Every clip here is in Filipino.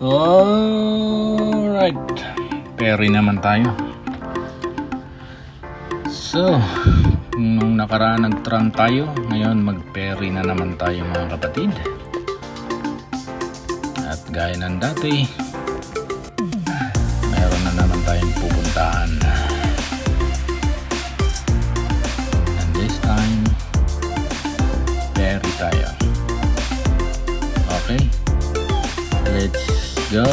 Alright, ferry naman tayo. So, nung nakaraan nag-tram tayo, ngayon mag-ferry na naman tayo mga kapatid. At gaya ng dati, meron na naman tayong pupuntahan. And this time, ferry tayo. Okay, let's go.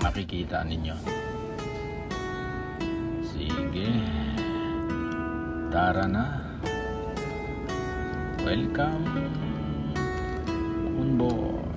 Makikita ninyo. Sige, tara na. Welcome on board.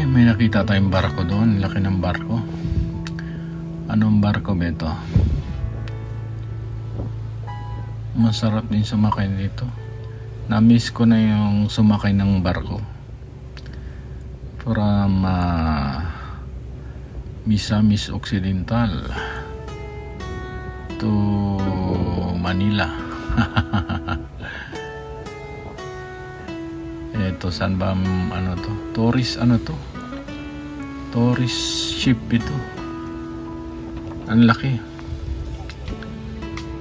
may nakita tayong barko doon. Laki ng barko. Anong barko ba ito? Masarap din sumakay dito. Na-miss ko na yung sumakay ng barko. From Misamis Occidental to Manila. Ito, saan ba ano to? Tourist ano to? Tourist ship ito. Ang laki.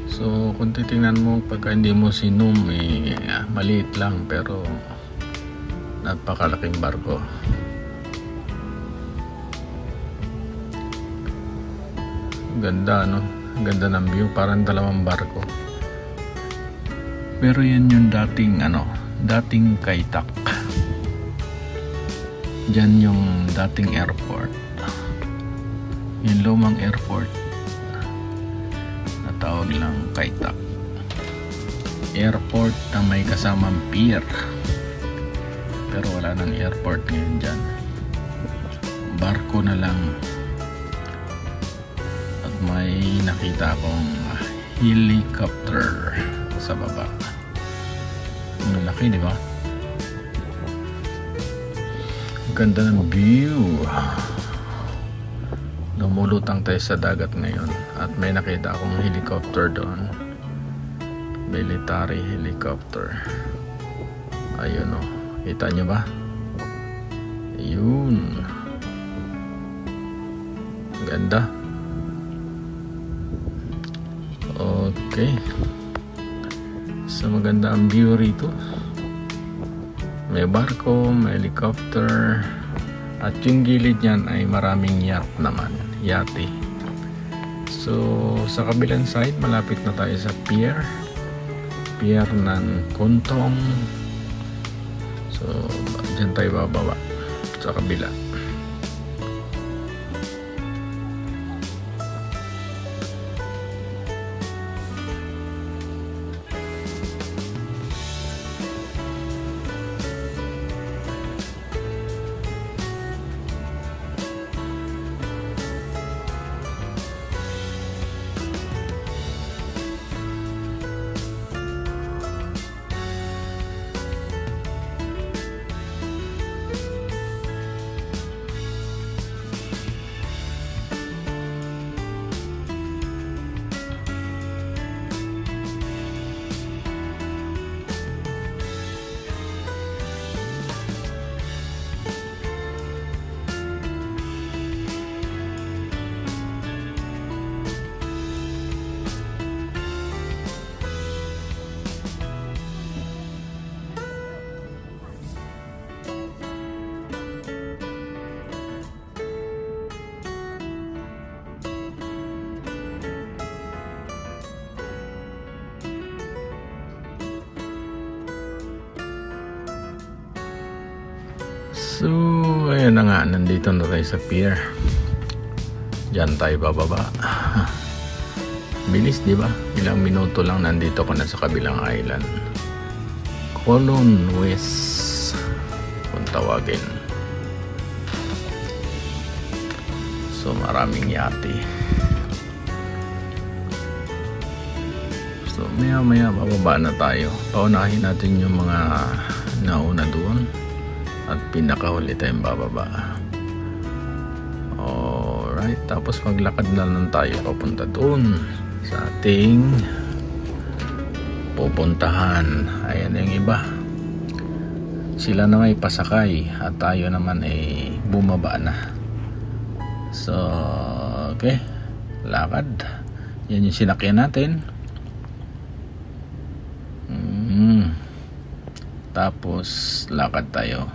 So kung titingnan mo, pagka hindi mo sinum, maliit lang, pero napakalaking barko. Ganda, no? Ganda ng view, parang dalawang barko. Pero yan yung dating Kaitak. Diyan yung dating airport. Yung lumang airport na tawag lang Kaitak. Airport na may kasamang pier. Pero wala nang airport ngayon dyan. Barko na lang. May nakita akong helicopter sa baba. Ang laki, di ba? Ganda ng view. Lumulutang tayo sa dagat ngayon at may nakita akong helicopter doon. Military helicopter. Ayun, o. Kita nyo ba? Ayun. Ganda. Okay. So maganda ang view rito. May barko, may helicopter, at yung gilid niyan ay maraming yacht naman, yate. So sa kabilang side, malapit na tayo sa pier ng Kontong. So dyan tayo bababa sa kabila. So, ayan na nga, nandito na tayo sa pier. Diyan tayo bababa. Bilis, di ba? Ilang minuto lang nandito ko na sa kabilang island. Colon West kung tawagin. So, maraming yate. So, maya bababa na tayo. Paunahin natin yung mga nauna doon. At pinakahuli tayong bababa. Alright, tapos maglakad na lang tayo papunta doon sa ating pupuntahan. Ayan yung iba. Sila na may pasakay at tayo naman ay bumaba na. So, okay. Lakad. Yan yung sinakyan natin. Tapos, lakad tayo.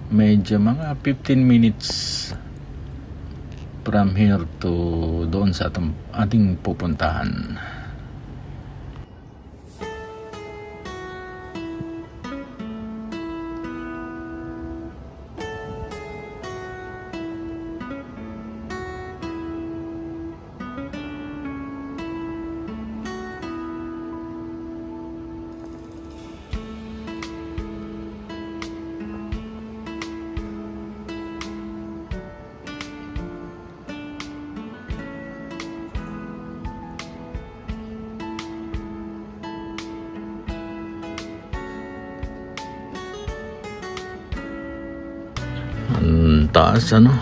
Medyo mga 15 minutes from here to doon sa ating pupuntahan. Ang taas, ano?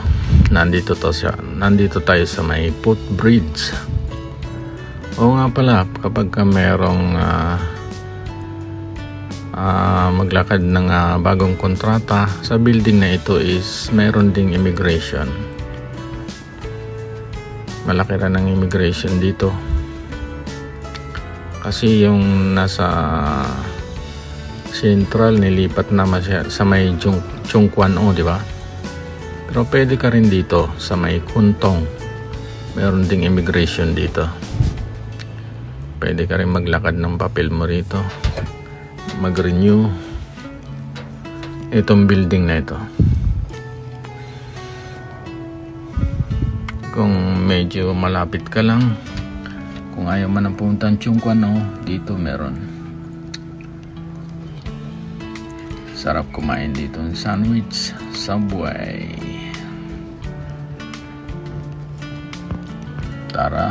Nandito tayo sa may footbridge. Oo nga pala, kapag ka merong maglakad ng bagong kontrata sa building na ito is meron ding immigration. Malaki rin ang immigration dito. Kasi yung nasa Central nilipat na sa may Chungkwan O, di ba? Pero pwede ka rin dito sa may Kuntong. Meron ding immigration dito. Pwede ka rin maglakad ng papel mo rito. Mag-renew itong building na ito. Kung medyo malapit ka lang, kung ayaw man ang pumunta ng Chungkwan O, dito meron. Sarap kumain dito ng sandwich, Subway. Tara.